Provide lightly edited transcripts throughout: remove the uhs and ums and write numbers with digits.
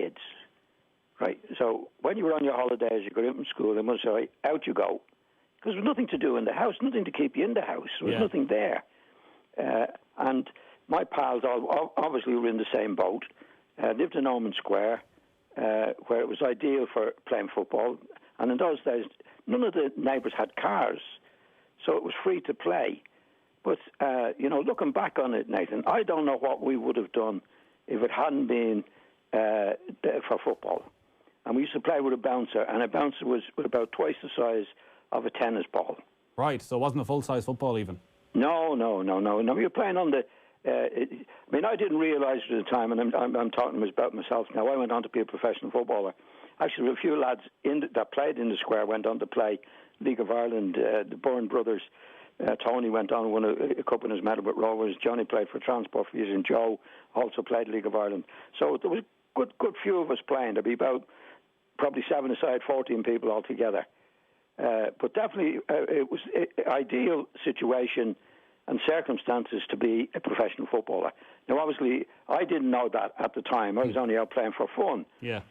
kids, right? So when you were on your holidays, you got in from school, they must say, out you go. Because there was nothing to do in the house, nothing to keep you in the house. There was nothing there. And my pals all obviously were in the same boat, lived in Ormond Square, where it was ideal for playing football. And in those days, none of the neighbours had cars, so it was free to play. But, looking back on it, Nathan, I don't know what we would have done if it hadn't been for football. And we used to play with a bouncer, and a bouncer was about twice the size of a tennis ball. Right, so it wasn't a full-size football even? No. We were playing on the... I didn't realise at the time, and I'm talking about myself now. I went on to be a professional footballer. Actually, a few lads that played in the square went on to play League of Ireland. The Byrne brothers, Tony went on and won a cup in his medal with Rovers. Johnny played for Transport Fees, and Joe also played League of Ireland. So there was a good few of us playing. There'd be about probably 7 aside, 14 people altogether. But definitely it was an ideal situation and circumstances to be a professional footballer. Now, obviously, I didn't know that at the time. I was only out playing for fun. Yeah.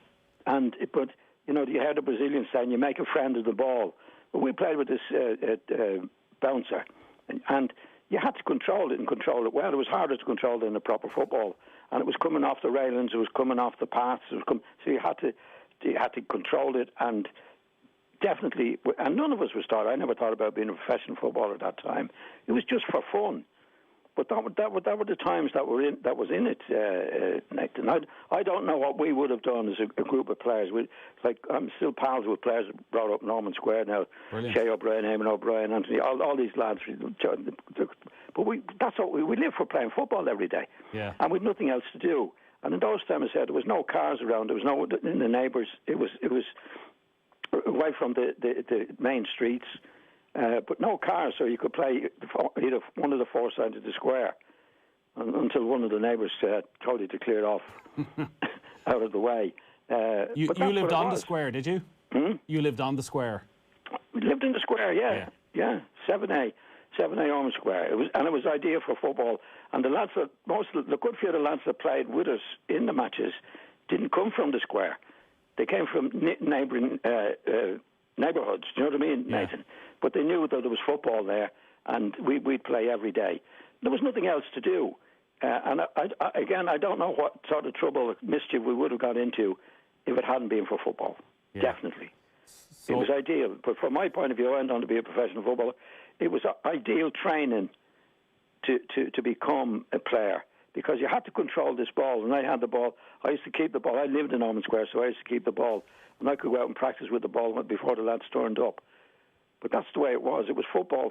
But you heard the Brazilians saying, you make a friend of the ball. But we played with this bouncer, and you had to control it and control it well. It was harder to control than a proper football. And it was coming off the railings, it was coming off the paths. So you had to control it, and definitely, and none of us was taught. I never thought about being a professional footballer at that time. It was just for fun. But that were the times that was in it, Nathan. I don't know what we would have done as a group of players. I'm still pals with players brought up in Ormond Square now. Brilliant. Shea O'Brien, Eamon O'Brien, Anthony, all these lads. But that's what we live for, playing football every day. Yeah. And with nothing else to do. And in those times, I said, there was no cars around. There was no in the neighbours. It was away from the main streets. But no cars, so you could play either one of the four sides of the square until one of the neighbours told you to clear it off out of the way. You lived on the square, did you? You lived on the square? We lived in the square, yeah. 7A Ormond Square. It was ideal for football. And the lads the good few of the lads that played with us in the matches didn't come from the square. They came from neighbouring neighbourhoods. Do you know what I mean, Nathan? But they knew that there was football there, and we'd play every day. There was nothing else to do. And I don't know what sort of trouble or mischief we would have got into if it hadn't been for football. Yeah. Definitely. So, it was ideal. But from my point of view, I went on to be a professional footballer. It was ideal training to become a player, because you had to control this ball. When I had the ball, I used to keep the ball. I lived in Ormond Square, so I used to keep the ball. And I could go out and practice with the ball before the lads turned up. But that's the way it was. It was football,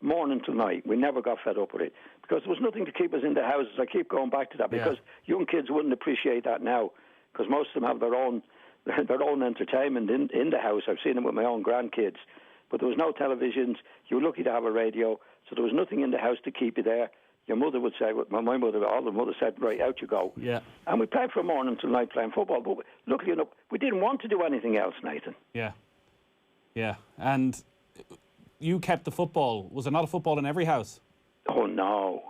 morning to night. We never got fed up with it, because there was nothing to keep us in the houses. I keep going back to that, because young kids wouldn't appreciate that now, because most of them have their own entertainment in the house. I've seen them with my own grandkids. But there was no televisions. You were lucky to have a radio, so there was nothing in the house to keep you there. Your mother would say, my mother, all the mother said, right, out you go. Yeah. And we played from morning till night playing football. But luckily enough, we didn't want to do anything else, Nathan. Yeah. Yeah. And you kept the football. Was there not a football in every house? Oh, no.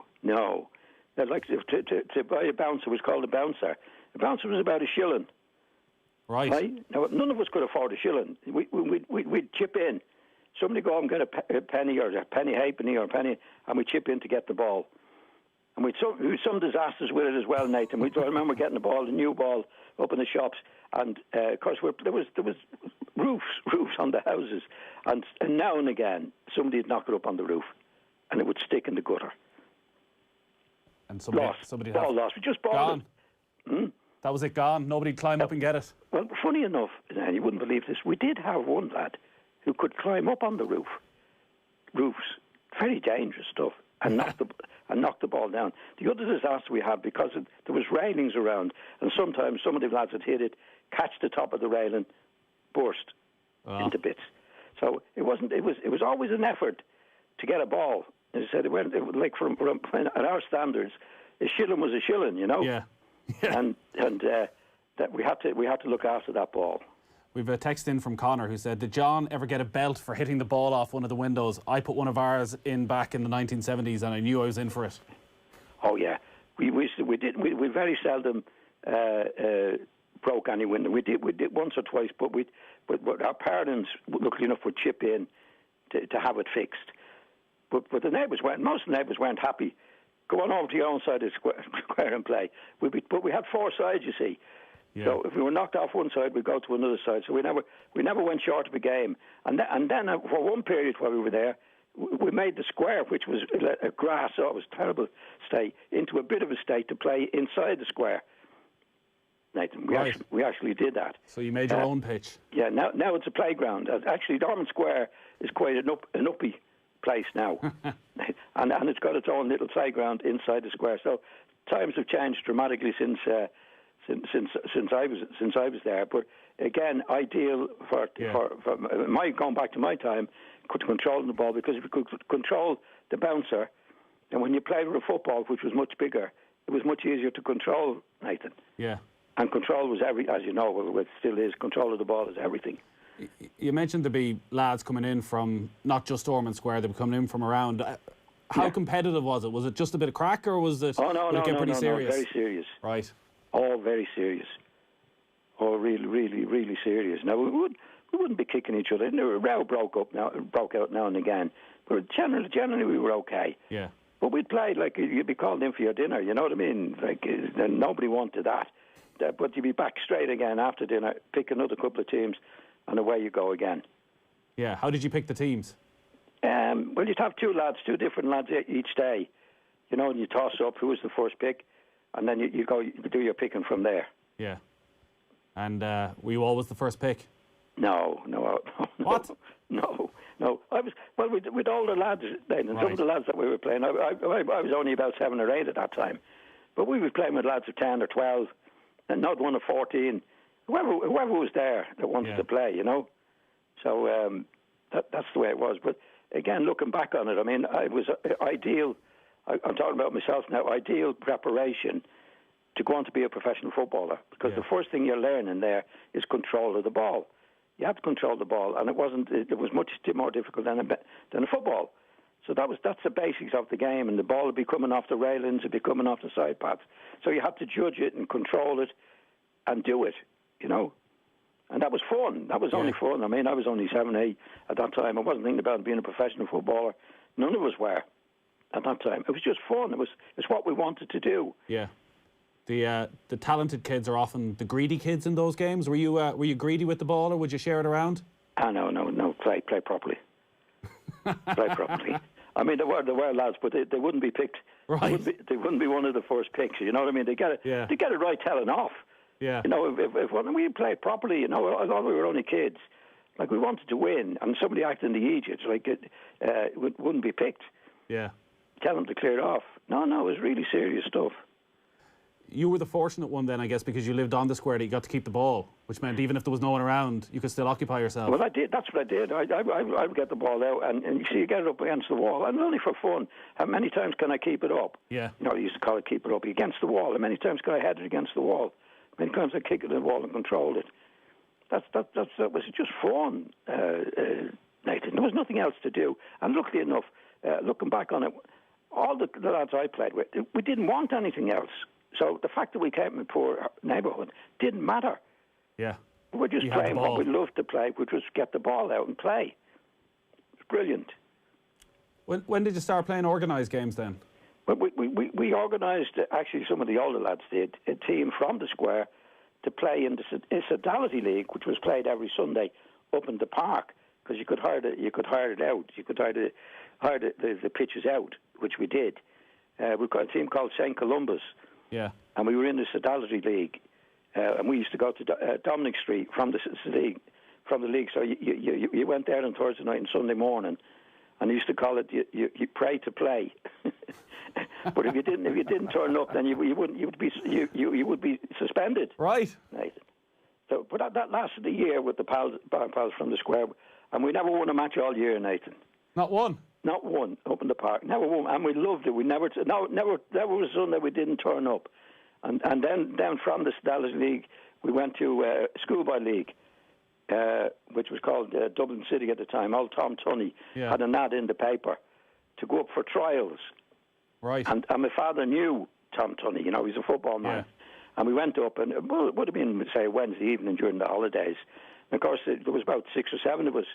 Like to buy a bouncer was called a bouncer. A bouncer was about a shilling. Right. Now, none of us could afford a shilling. We'd chip in. Somebody go out and get a penny or a penny halfpenny or a penny, and we'd chip in to get the ball. And we'd some disasters with it as well, Nathan. I remember getting the new ball, up in the shops, and of course there was roofs on the houses, and now and again somebody'd knock it up on the roof, and it would stick in the gutter. And somebody ball lost. We just bought it. That was it, gone. Nobody'd climb up and get it. Well, funny enough, and you wouldn't believe this, we did have one lad who could climb up on the roofs, very dangerous stuff, and knock the ball down. The other disaster we had, because there was railings around, and sometimes some of the lads would hit it, catch the top of the railing, burst into bits. So it was always an effort to get a ball. As I said, it went like from at our standards, a shilling was a shilling, you know. Yeah. and that we had to look after that ball. We've a text in from Connor who said, did John ever get a belt for hitting the ball off one of the windows? I put one of ours in back in the 1970s and I knew I was in for it. Oh, yeah. We very seldom broke any window. We did once or twice, but our parents, luckily enough, would chip in to have it fixed. But the neighbours weren't. Most of the neighbours weren't happy. Go on over to your own side of the square and play. But we had 4 sides, you see. Yeah. So if we were knocked off one side, we'd go to another side. So we never went short of a game. And then for one period while we were there, we made the square, which was a grass, so it was a terrible state, into a bit of a state to play inside the square. Nathan, we actually did that. So you made your own pitch? Yeah, now it's a playground. Actually, Dorman Square is quite an uppy place now. and it's got its own little playground inside the square. So times have changed dramatically since I was there. But again, ideal for going back to my time, controlling the ball, because if you could control the bouncer, and when you played with a football which was much bigger, it was much easier to control, Nathan. Yeah. And control was as you know, it still is. Control of the ball is everything. You mentioned there'd be lads coming in from not just Ormond Square, they were coming in from around. How competitive was it? Was it just a bit of crack, or was it? Oh no, pretty serious? Very serious. Right. Oh, very serious. Oh, really, really, really serious. Now we wouldn't be kicking each other. A row broke out now and again. But generally we were okay. Yeah. But we'd play like you'd be called in for your dinner. You know what I mean? Like nobody wanted that. But you'd be back straight again after dinner, pick another couple of teams, and away you go again. Yeah. How did you pick the teams? Well, you'd have two different lads each day. You know, and you toss up who was the first pick, and then you do your picking from there. Yeah. And were you always the first pick? No. What? No. I was with older lads then, and some of the lads that we were playing. I was only about 7 or 8 at that time, but we were playing with lads of 10 or 12, and not one of 14. Whoever was there that wanted to play, you know. So that's the way it was. But again, looking back on it, I mean, it was ideal. I'm talking about myself now. Ideal preparation to go on to be a professional footballer, because the first thing you're learning there is control of the ball. You have to control the ball, and it was much more difficult than a football. So that's the basics of the game, and the ball would be coming off the railings, it'd be coming off the side paths. So you had to judge it and control it and do it, you know. And that was fun. That was only fun. I mean, I was only 7, 8 at that time. I wasn't thinking about being a professional footballer. None of us were at that time. It was just fun. It's what we wanted to do. Yeah. The talented kids are often the greedy kids in those games. Were you greedy with the ball, or would you share it around? No. Play properly. Play properly. I mean, there were lads, but they wouldn't be picked. Right. They wouldn't be one of the first picks. You know what I mean? They get it right telling off. Yeah. You know, if we played properly, you know, although we were only kids, like we wanted to win, and somebody acting the Egypt, like it wouldn't be picked. Yeah. Tell them to clear it off. No, it was really serious stuff. You were the fortunate one then, I guess, because you lived on the square that you got to keep the ball, which meant even if there was no one around, you could still occupy yourself. Well, I did. That's what I did. I would get the ball out, and you see, you get it up against the wall, and only for fun. How many times can I keep it up? Yeah. You know, I used to call it keep it up against the wall. How many times can I head it against the wall? How many times I kicked it in the wall and controlled it? That was just fun, Nathan. There was nothing else to do. And luckily enough, looking back on it, all the lads I played with, we didn't want anything else. So the fact that we came from a poor neighbourhood didn't matter. Yeah. We were just playing what we loved to play, which was get the ball out and play. It was brilliant. When did you start playing organised games then? Well, we organised, actually some of the older lads did, a team from the square to play in the Sodality League, which was played every Sunday up in the park, because you could hire it out. You could hire the pitches out, which we did. We've got a team called St. Columba's. Yeah. And we were in the Sodality League, and we used to go to Dominic Street from the league. So you went there on Thursday night and Sunday morning, and they used to call it you pray to play. But if you didn't turn up, then you would be suspended. Right. Nathan. So, but that lasted a year with the pals from the square, and we never won a match all year, Nathan. Not one. Not one up in the park. Never won, and we loved it. We never was a Sunday we didn't turn up, and then down from the Dallas League we went to Schoolboy League, which was called Dublin City at the time. Old Tom Tunney had an ad in the paper to go up for trials. Right. And my father knew Tom Tunney. You know, he's a football man, And we went up, and it would have been, say, Wednesday evening during the holidays. And of course, there was about 6 or 7 of us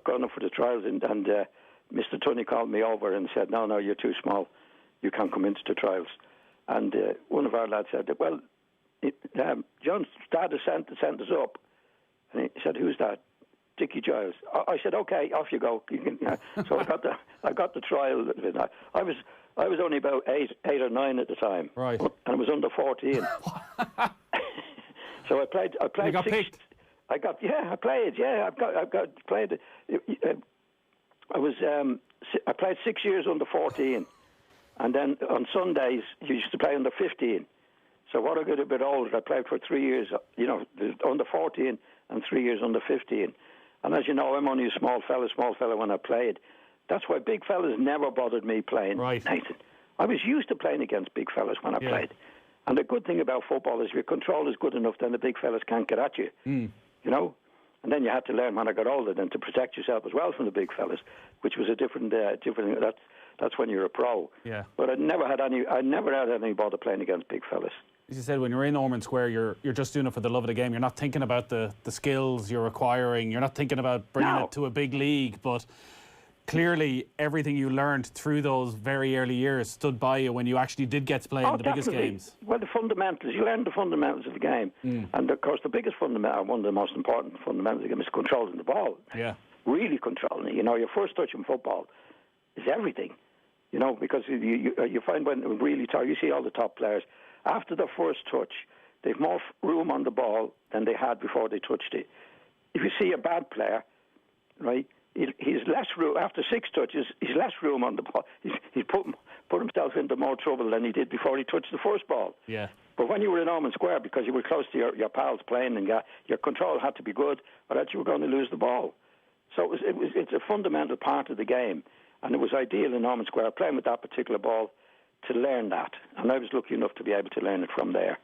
going up for the trials, and Mr. Tunney called me over and said, no, you're too small. You can't come into the trials. And one of our lads said, well, John's dad has sent us up. And he said, who's that? Dickie Giles. I said, okay, off you go. So I got the trial. I was only about 8 or 9 at the time. Right. And I was under 14. So I played you got 6. picked? I played. I played 6 years under 14, and then on Sundays you used to play under 15. So what I got a bit older, I played for 3 years, under 14 and 3 years under 15. And as you know, I'm only a small fella when I played. That's why big fellas never bothered me playing. Right. Nathan, I was used to playing against big fellas when I played. And the good thing about football is your control is good enough, then the big fellas can't get at you. You know? And then you had to learn when I got older then to protect yourself as well from the big fellas, which was a different that's when you're a pro. Yeah. But I never had any bother playing against big fellas. As you said, when you're in Ormond Square, you're just doing it for the love of the game. You're not thinking about the skills you're acquiring. You're not thinking about bringing it to a big league. But clearly, everything you learned through those very early years stood by you when you actually did get to play in the biggest games. Well, the fundamentals. You learn the fundamentals of the game. And, of course, the biggest fundamental, one of the most important fundamentals of the game is controlling the ball. Yeah. Really controlling it. You know, your first touch in football is everything. You know, because you find when really you see all the top players, after the first touch, they've more room on the ball than they had before they touched it. If you see a bad player, right, he's less room after 6 touches. He's less room on the ball. He's put himself into more trouble than he did before he touched the first ball. Yeah. But when you were in Ormond Square, because you were close to your pals playing, and your control had to be good, or else you were going to lose the ball. So it's a fundamental part of the game, and it was ideal in Ormond Square playing with that particular ball to learn that, and I was lucky enough to be able to learn it from there.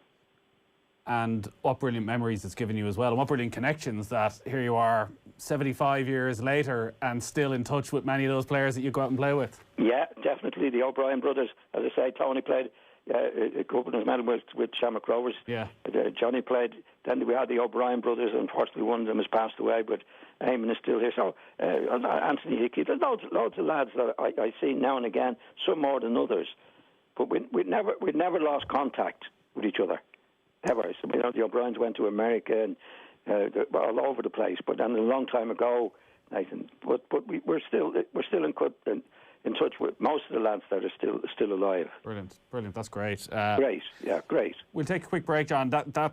And what brilliant memories it's given you as well, and what brilliant connections that here you are 75 years later and still in touch with many of those players that you go out and play with. Yeah, definitely. The O'Brien brothers, as I say, Tony played a couple of medal with Shamrock Rovers. Yeah. Johnny played. Then we had the O'Brien brothers. Unfortunately, one of them has passed away, but Eamon is still here. So Anthony Hickey. There's loads of lads that I see now and again, some more than others. But we never lost contact with each other, ever. So, the O'Briens went to America and all over the place. But then a long time ago, Nathan. But we're still in touch with most of the lads that are still alive. Brilliant. That's great. Great. We'll take a quick break, John. The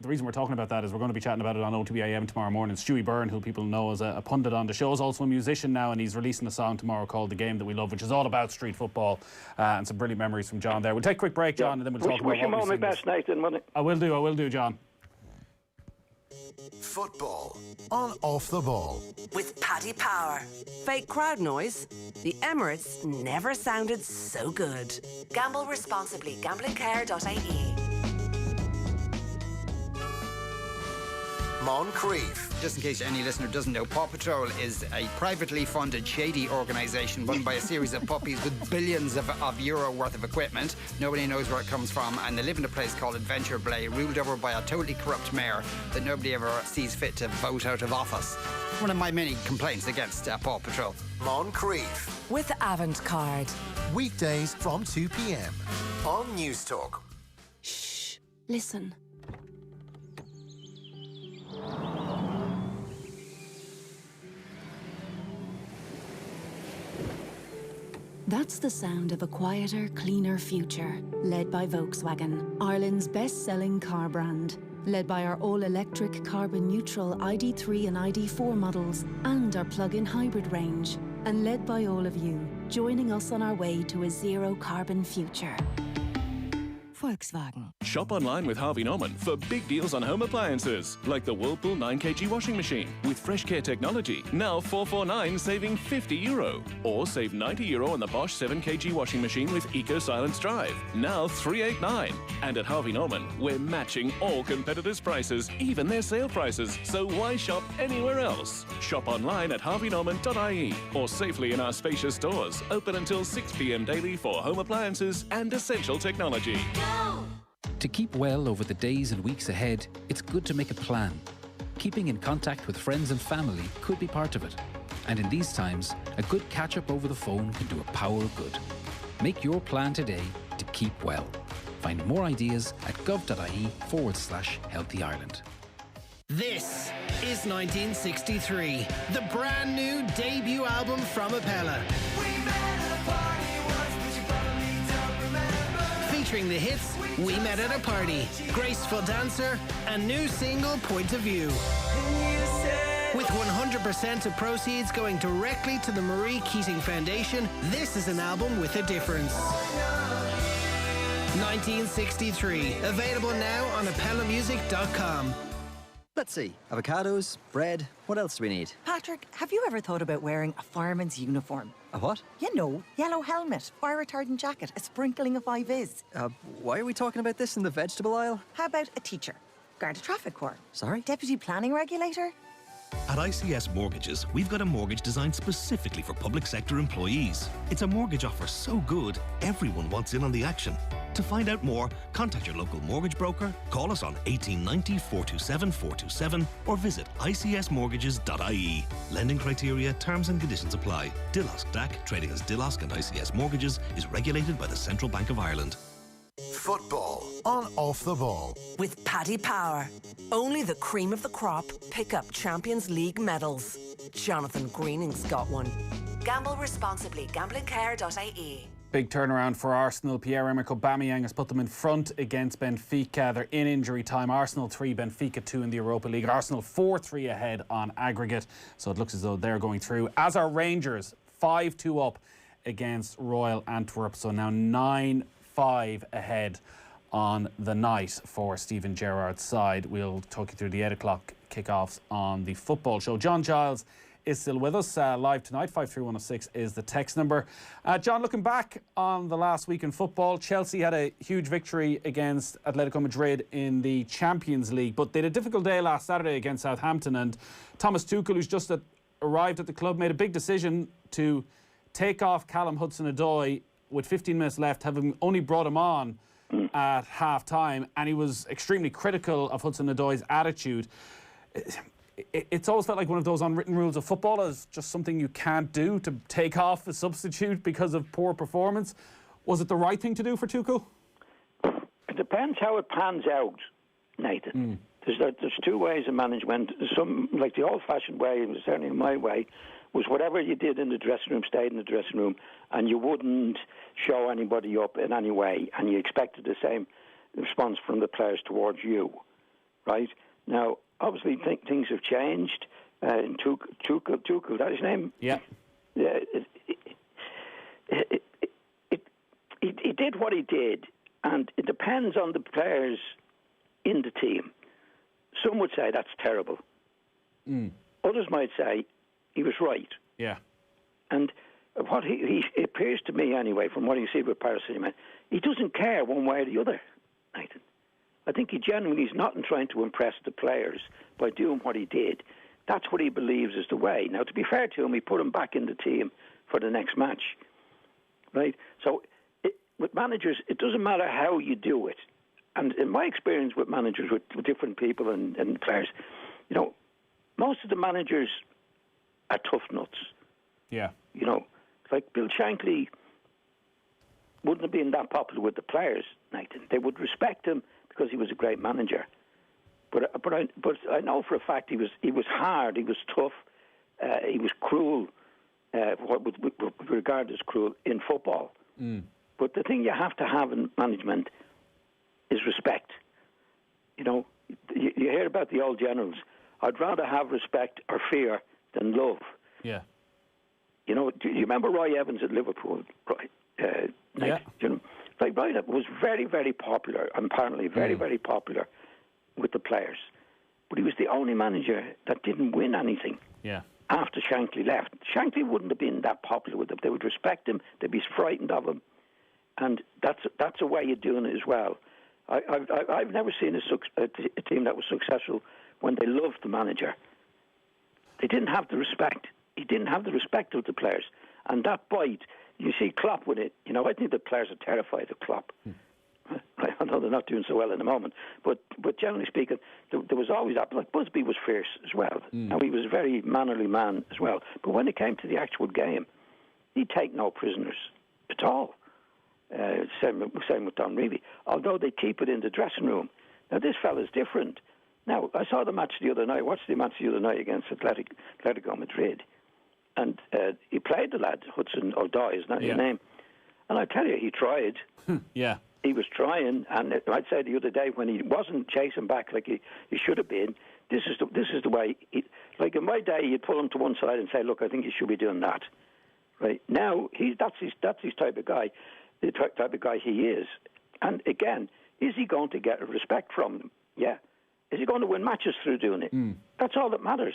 reason we're talking about that is we're going to be chatting about it on OTBAM tomorrow morning. Stewie Byrne, who people know as a pundit on the show, is also a musician now, and he's releasing a song tomorrow called The Game That We Love, which is all about street football, and some brilliant memories from John there. We'll take a quick break, John, and then we'll talk about what we've seen. Wish him all my best, Nathan. I will do, John. Football on Off the Ball with Paddy Power. Fake crowd noise? The Emirates never sounded so good. Gamble responsibly. Gamblingcare.ie. Moncrief. Just in case any listener doesn't know, Paw Patrol is a privately funded, shady organisation run by a series of puppies with billions of euro worth of equipment. Nobody knows where it comes from, and they live in a place called Adventure Bay, ruled over by a totally corrupt mayor that nobody ever sees fit to vote out of office. One of my many complaints against Paw Patrol. Moncrief. With Avantcard. Weekdays from 2 p.m. on News Talk. Shh. Listen. That's the sound of a quieter, cleaner future, led by Volkswagen, Ireland's best-selling car brand. Led by our all-electric carbon-neutral ID3 and ID4 models and our plug-in hybrid range. And led by all of you, joining us on our way to a zero-carbon future. Volkswagen. Shop online with Harvey Norman for big deals on home appliances, like the Whirlpool 9kg washing machine with fresh care technology, now $449, saving €50. Or save €90 on the Bosch 7kg washing machine with Eco Silence Drive, now $389. And at Harvey Norman, we're matching all competitors' prices, even their sale prices, so why shop anywhere else? Shop online at harveynorman.ie or safely in our spacious stores, open until 6 p.m. daily for home appliances and essential technology. To keep well over the days and weeks ahead, it's good to make a plan. Keeping in contact with friends and family could be part of it. And in these times, a good catch-up over the phone can do a power of good. Make your plan today to keep well. Find more ideas at gov.ie/Healthy Ireland. This is 1963, the brand new debut album from Appella. Featuring the hits We Met at a Party, Graceful Dancer, and new single Point of View. With 100% of proceeds going directly to the Marie Keating Foundation, this is an album with a difference. 1963, available now on AppellaMusic.com. Let's see. Avocados, bread. What else do we need? Patrick, have you ever thought about wearing a fireman's uniform? A what? You know, yellow helmet, fire-retardant jacket, a sprinkling of high-vis. Why are we talking about this in the vegetable aisle? How about a teacher? Garda traffic corps? Sorry? Deputy planning regulator? At ICS Mortgages, we've got a mortgage designed specifically for public sector employees. It's a mortgage offer so good, everyone wants in on the action. To find out more, contact your local mortgage broker, call us on 1890 427 427 or visit icsmortgages.ie. Lending criteria, terms and conditions apply. Dilosk DAC, trading as Dilosk and ICS Mortgages, is regulated by the Central Bank of Ireland. Football on Off the Ball. With Paddy Power. Only the cream of the crop pick up Champions League medals. Jonathan Greening's got one. Gamble responsibly. Gamblingcare.ie. Big turnaround for Arsenal. Pierre-Emerick Aubameyang has put them in front against Benfica. They're in injury time. Arsenal 3, Benfica 2 in the Europa League. Arsenal 4-3 ahead on aggregate. So it looks as though they're going through. As are Rangers, 5-2 up against Royal Antwerp. So now 9-5 ahead on the night for Stephen Gerrard's side. We'll talk you through the 8 o'clock kickoffs on the football show. John Giles is still with us live tonight. 53106 is the text number. John, looking back on the last week in football, Chelsea had a huge victory against Atletico Madrid in the Champions League, but they had a difficult day last Saturday against Southampton, and Thomas Tuchel, who's just arrived at the club, made a big decision to take off Callum Hudson-Odoi with 15 minutes left, having only brought him on at half-time, and he was extremely critical of Hudson-Odoi's attitude. It's always felt like one of those unwritten rules of football, is just something you can't do, to take off a substitute because of poor performance. Was it the right thing to do for Tuchel? It depends how it pans out, Nathan. There's two ways of management. Some, like the old-fashioned way, certainly my way, was whatever you did in the dressing room stayed in the dressing room, and you wouldn't show anybody up in any way, and you expected the same response from the players towards you, right? Now, obviously, things have changed. Tuchel, that his name? Yeah. He did what he did, and it depends on the players in the team. Some would say that's terrible. Others might say he was right. Yeah. And what he appears to me, anyway, from what you see with Paris Saint-Germain, he doesn't care one way or the other, Nathan. I think he genuinely is not in trying to impress the players by doing what he did. That's what he believes is the way. Now, to be fair to him, he put him back in the team for the next match, right? So with managers, it doesn't matter how you do it. And in my experience with managers, with different people and players, you know, most of the managers are tough nuts. Yeah. You know, like Bill Shankly wouldn't have been that popular with the players, Nathan. They would respect him because he was a great manager. But I know for a fact he was hard, he was tough, he was cruel, what would regard as cruel in football. But the thing you have to have in management is respect. You know, you hear about the old generals. I'd rather have respect or fear than love. Yeah. You know, do you remember Roy Evans at Liverpool? Right? Yeah. You know, like Roy Evans was very, very popular, apparently very, very popular with the players. But he was the only manager that didn't win anything. Yeah. After Shankly left. Shankly wouldn't have been that popular with them. They would respect him. They'd be frightened of him. And that's a way of doing it as well. I've never seen a team that was successful when they loved the manager. They didn't have the respect. He didn't have the respect of the players. And that bite, you see Klopp with it. You know, I think the players are terrified of Klopp. Right? I know they're not doing so well in the moment, but generally speaking, there was always that. Like Busby was fierce as well, and he was a very mannerly man as well. But when it came to the actual game, he'd take no prisoners at all. Same with Don Reevy. Although they keep it in the dressing room. Now this fella's different. Now I saw the match the other night. Watched the match the other night against Atletico Madrid, and he played the lad Hudson Odoi, is that his name? And I tell you, he tried. Yeah. He was trying, and I'd say the other day when he wasn't chasing back like he should have been. This is the way. Like in my day, you'd pull him to one side and say, "Look, I think you should be doing that." Right now, that's his type of guy, the type of guy he is. And again, is he going to get respect from them? Yeah. Is he going to win matches through doing it? That's all that matters.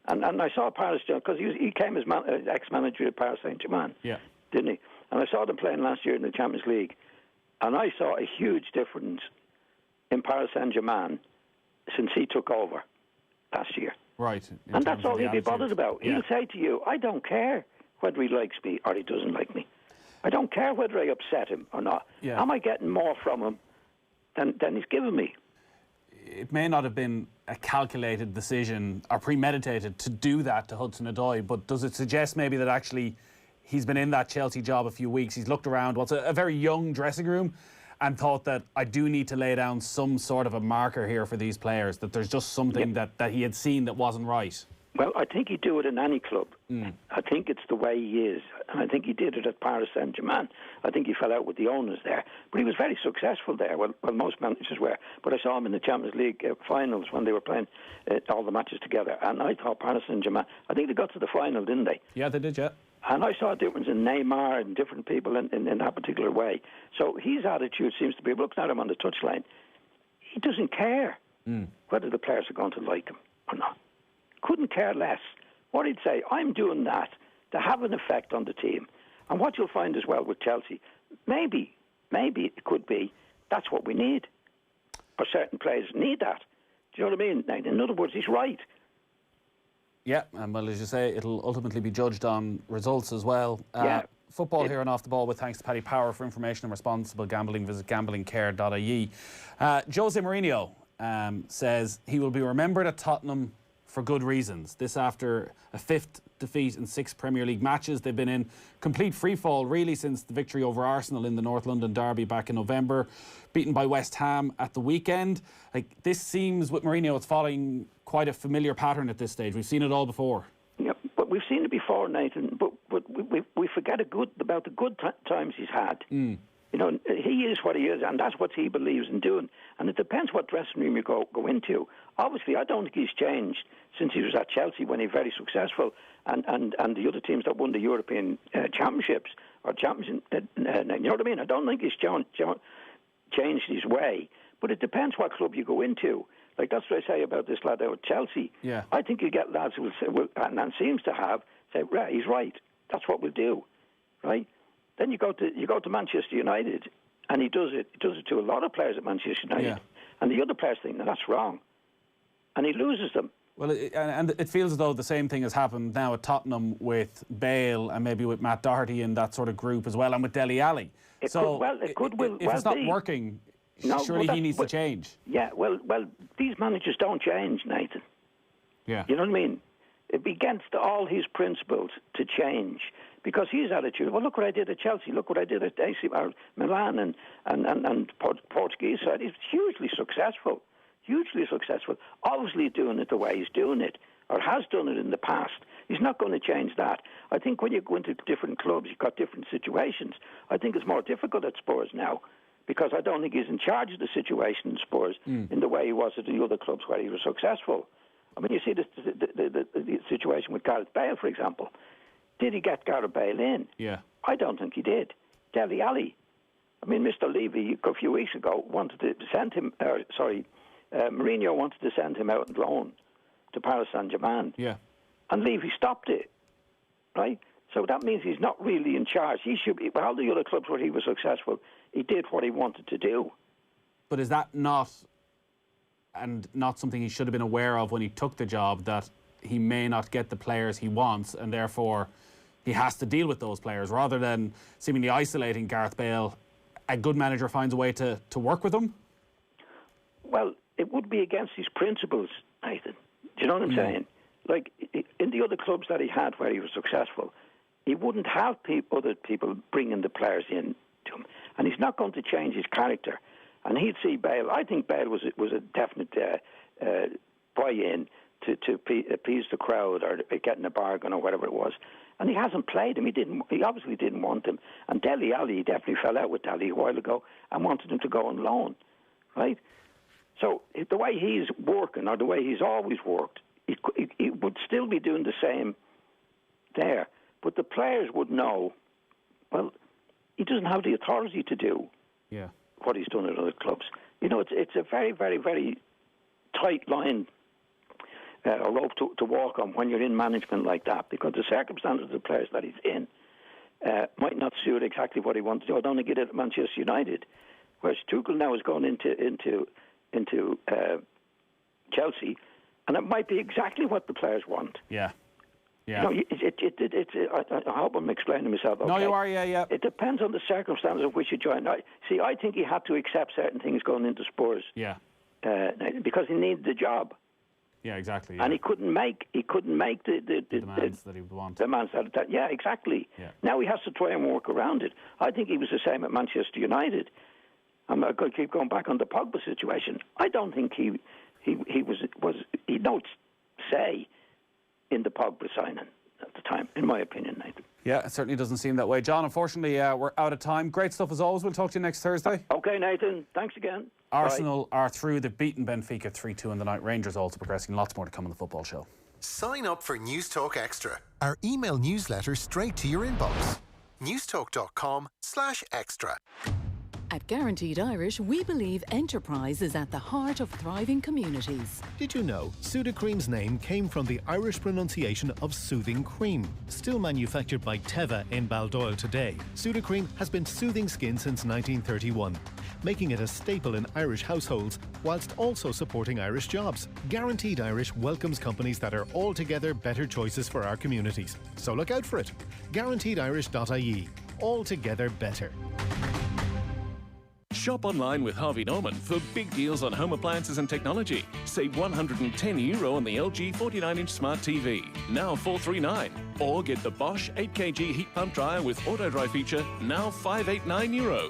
And I saw Paris because he came as ex-manager at Paris Saint-Germain, didn't he? And I saw them playing last year in the Champions League. And I saw a huge difference in Paris Saint-Germain since he took over last year. Right. And that's all he'll be bothered about. Yeah. He'll say to you, I don't care whether he likes me or he doesn't like me. I don't care whether I upset him or not. Yeah. Am I getting more from him than he's given me? It may not have been a calculated decision or premeditated to do that to Hudson-Odoi, but does it suggest maybe that actually he's been in that Chelsea job a few weeks, he's looked around what's a very young dressing room and thought that I do need to lay down some sort of a marker here for these players, that there's just something that he had seen that wasn't right? Well, I think he'd do it in any club. I think it's the way he is. And I think he did it at Paris Saint-Germain. I think he fell out with the owners there. But he was very successful there, well most managers were. But I saw him in the Champions League finals when they were playing all the matches together. And I thought Paris Saint-Germain, I think they got to the final, didn't they? Yeah, they did, yeah. And I saw a difference in Neymar and different people in that particular way. So his attitude seems to be, looking at him on the touchline, he doesn't care whether the players are going to like him or not. Couldn't care less. What he'd say, I'm doing that to have an effect on the team. And what you'll find as well with Chelsea, maybe it could be, that's what we need. Or certain players need that. Do you know what I mean? In other words, he's right. Yeah, and well, as you say, it'll ultimately be judged on results as well. Football here on Off the Ball with thanks to Paddy Power. For information on responsible gambling, visit gamblingcare.ie. Jose Mourinho says he will be remembered at Tottenham for good reasons. This after a 5th defeat in 6 Premier League matches. They've been in complete freefall really since the victory over Arsenal in the North London derby back in November, beaten by West Ham at the weekend. Like, this seems, with Mourinho, it's following quite a familiar pattern at this stage. We've seen it all before. Yeah, but we've seen it before, Nathan. But we forget about the good times he's had. You know, he is what he is, and that's what he believes in doing. And it depends what dressing room you go into. Obviously, I don't think he's changed since he was at Chelsea when he was very successful, and the other teams that won the European championships or champions. You know what I mean? I don't think he's changed his way. But it depends what club you go into. Like, that's what I say about this lad out at Chelsea. Yeah. I think you get lads who will say, and seems to have, say, right, he's right. That's what we'll do, right? Then you go to Manchester United, and he does it. He does it to a lot of players at Manchester United, and the other players think that's wrong, and he loses them. Well, and it feels as though the same thing has happened now at Tottenham with Bale and maybe with Matt Doherty in that sort of group as well, and with Dele Alli. If it's not working, surely he needs to change. Yeah, well, these managers don't change, Nathan. Yeah, you know what I mean. It'd be against all his principles to change. Because his attitude, well, look what I did at Chelsea, look what I did at AC Milan and Portuguese side. He's hugely successful. Obviously doing it the way he's doing it, or has done it in the past. He's not going to change that. I think when you go into different clubs, you've got different situations. I think it's more difficult at Spurs now, because I don't think he's in charge of the situation in Spurs in the way he was at the other clubs where he was successful. I mean, you see the situation with Gareth Bale, for example. Did he get Gareth Bale in? Yeah. I don't think he did. Dele Alli. I mean, Mr. Levy, a few weeks ago, wanted to send him, Mourinho wanted to send him out on loan to Paris Saint-Germain. Yeah. And Levy stopped it, right? So that means he's not really in charge. He should be, all the other clubs where he was successful, he did what he wanted to do. But is that not something he should have been aware of when he took the job, that he may not get the players he wants, and therefore he has to deal with those players, rather than seemingly isolating Gareth Bale a good manager finds a way to work with them? Well, it would be against his principles, Nathan. Do you know what I'm saying? Like, in the other clubs that he had where he was successful, he wouldn't have other people bringing the players in to him. And he's not going to change his character. And he'd see Bale. I think Bale was a definite buy-in to appease the crowd or getting a bargain or whatever it was. And he hasn't played him. He obviously didn't want him. And Dele Alli, he definitely fell out with Dele a while ago and wanted him to go on loan, right? So the way he's working, or the way he's always worked, he would still be doing the same there. But the players would know, well, he doesn't have the authority to do what he's done at other clubs. You know, it's a very, very, very tight line, a rope to walk on when you're in management like that, because the circumstances of the players that he's in might not suit exactly what he wants to do. I don't think he did at Manchester United, whereas Tuchel now is going into Chelsea, and it might be exactly what the players want. Yeah. You know, I hope I'm explaining myself. Okay? No, you are, yeah. It depends on the circumstances of which you join. I think he had to accept certain things going into Spurs. Yeah. Because he needed the job. Yeah, exactly. And he couldn't make the demands that he would want. Demands that, yeah, exactly. Yeah. Now he has to try and work around it. I think he was the same at Manchester United. I'm going to keep going back on the Pogba situation. I don't think he don't say in the Pogba signing at the time, in my opinion, Nathan. Yeah, it certainly doesn't seem that way. John, unfortunately, we're out of time. Great stuff as always. We'll talk to you next Thursday. Okay, Nathan. Thanks again. Arsenal are through. They've beaten Benfica 3-2 in the night. Rangers also progressing. Lots more to come on the football show. Sign up for News Talk Extra, our email newsletter straight to your inbox. newstalk.com/extra. At Guaranteed Irish, we believe enterprise is at the heart of thriving communities. Did you know Sudocream's name came from the Irish pronunciation of soothing cream? Still manufactured by Teva in Baldoyle today, Sudocream has been soothing skin since 1931, making it a staple in Irish households whilst also supporting Irish jobs. Guaranteed Irish welcomes companies that are altogether better choices for our communities. So look out for it. GuaranteedIrish.ie. Altogether better. Shop online with Harvey Norman for big deals on home appliances and technology. Save €110 on the LG 49-inch smart TV, now €439. Or get the Bosch 8kg heat pump dryer with auto dry feature, now €589.